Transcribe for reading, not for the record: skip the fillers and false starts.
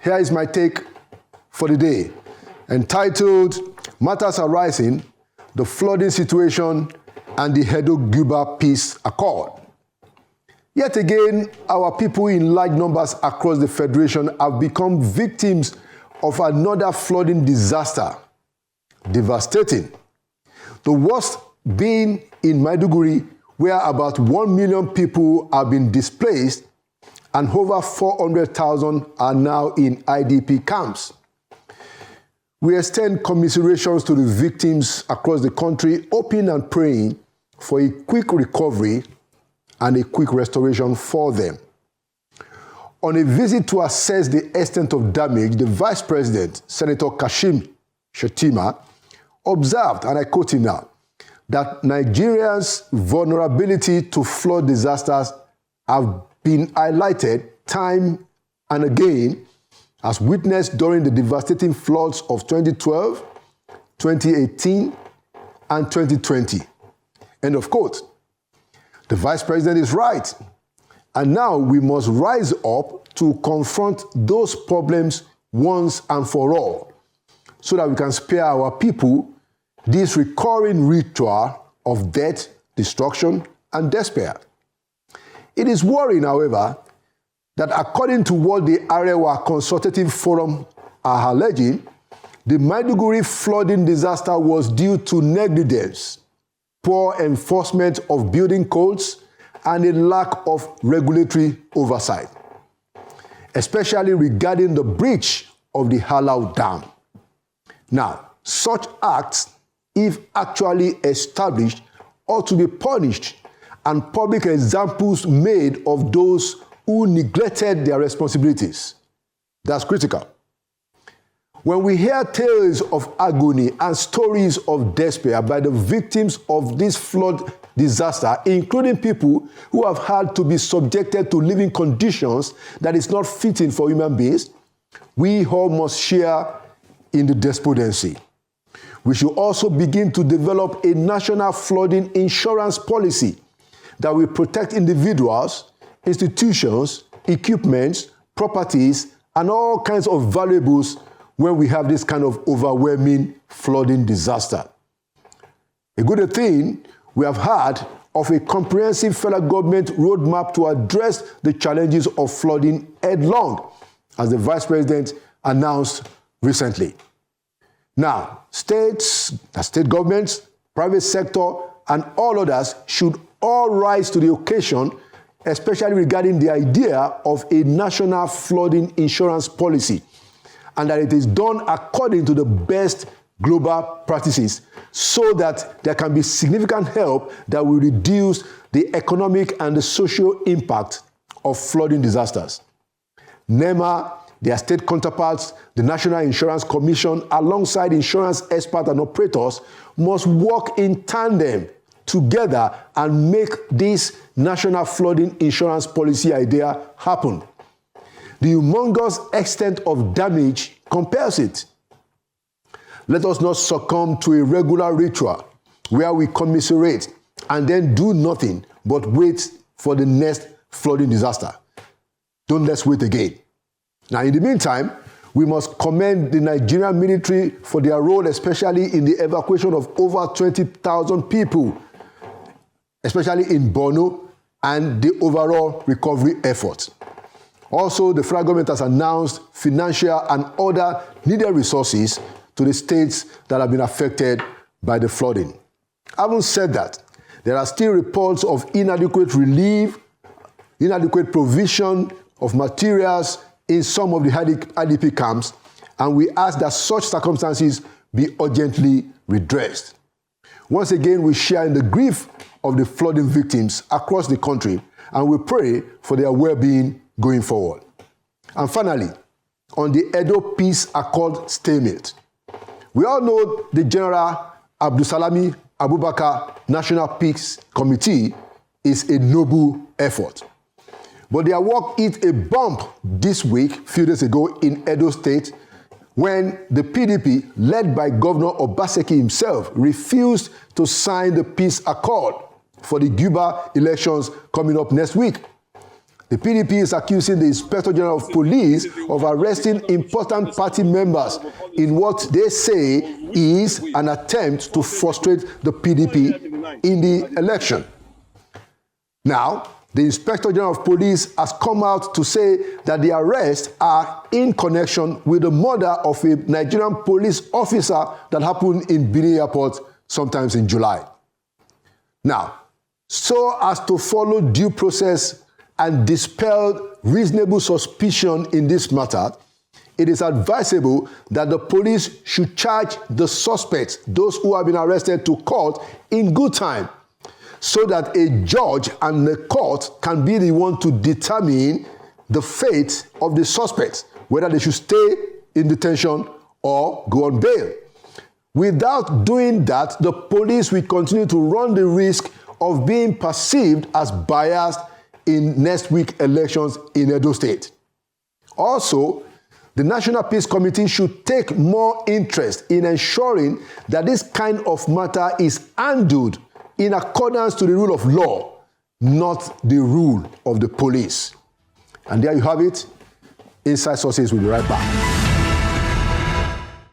Here is my take for the day, entitled Matters Arising, the Flooding Situation and the Guber Peace Accord. Yet again, our people in large numbers across the Federation have become victims of another flooding disaster. Devastating. The worst being in Maiduguri, where about 1 million people have been displaced and over 400,000 are now in IDP camps. We extend commiserations to the victims across the country, hoping and praying for a quick recovery and a quick restoration for them. On a visit to assess the extent of damage, the Vice President, Senator Kashim Shettima, observed, and I quote him now, that Nigeria's vulnerability to flood disasters have been highlighted time and again, as witnessed during the devastating floods of 2012, 2018, and 2020. End of quote. The Vice President is right. And now we must rise up to confront those problems once and for all, so that we can spare our people this recurring ritual of death, destruction, and despair. It is worrying, however, that according to what the Arewa Consultative Forum are alleging, the Maiduguri flooding disaster was due to negligence, poor enforcement of building codes, and a lack of regulatory oversight, especially regarding the breach of the Laolu Dam. Now, such acts, if actually established, ought to be punished, and public examples made of those who neglected their responsibilities. That's critical. When we hear tales of agony and stories of despair by the victims of this flood disaster, including people who have had to be subjected to living conditions that is not fitting for human beings, we all must share in the despondency. We should also begin to develop a national flooding insurance policy that will protect individuals, institutions, equipments, properties, and all kinds of valuables when we have this kind of overwhelming flooding disaster. A good thing we have had of a comprehensive federal government roadmap to address the challenges of flooding headlong, as the Vice President announced recently. Now, state governments, private sector, and all others should all rise to the occasion, especially regarding the idea of a national flooding insurance policy, and that it is done according to the best global practices, so that there can be significant help that will reduce the economic and the social impact of flooding disasters. NEMA, their state counterparts, the National Insurance Commission, alongside insurance experts and operators, must work in tandem together and make this national flooding insurance policy idea happen. The humongous extent of damage compels it. Let us not succumb to a regular ritual where we commiserate and then do nothing but wait for the next flooding disaster. Don't let's wait again. Now, in the meantime, we must commend the Nigerian military for their role, especially in the evacuation of over 20,000 people, especially in Borno, and the overall recovery efforts. Also, the federal government has announced financial and other needed resources to the states that have been affected by the flooding. Having said that, there are still reports of inadequate relief, inadequate provision of materials in some of the IDP camps, and we ask that such circumstances be urgently redressed. Once again, we share in the grief of the flooding victims across the country, and we pray for their well-being going forward. And finally, on the Edo Peace Accord stalemate, we all know the General Abdulsalami Abubakar National Peace Committee is a noble effort. But their work hit a bump this week, a few days ago, in Edo State, when the PDP, led by Governor Obaseki himself, refused to sign the peace accord for the Guber elections coming up next week. The PDP is accusing the Inspector General of Police of arresting important party members in what they say is an attempt to frustrate the PDP in the election. Now, the Inspector General of Police has come out to say that the arrests are in connection with the murder of a Nigerian police officer that happened in Benin Airport sometimes in July. Now, so as to follow due process and dispel reasonable suspicion in this matter, it is advisable that the police should charge the suspects, those who have been arrested, to court in good time, so that a judge and the court can be the one to determine the fate of the suspects, whether they should stay in detention or go on bail. Without doing that, the police will continue to run the risk of being perceived as biased in next week's elections in Edo State. Also, the National Peace Committee should take more interest in ensuring that this kind of matter is handled in accordance to the rule of law, not the rule of the police. And there you have it. Inside Sources will be right back.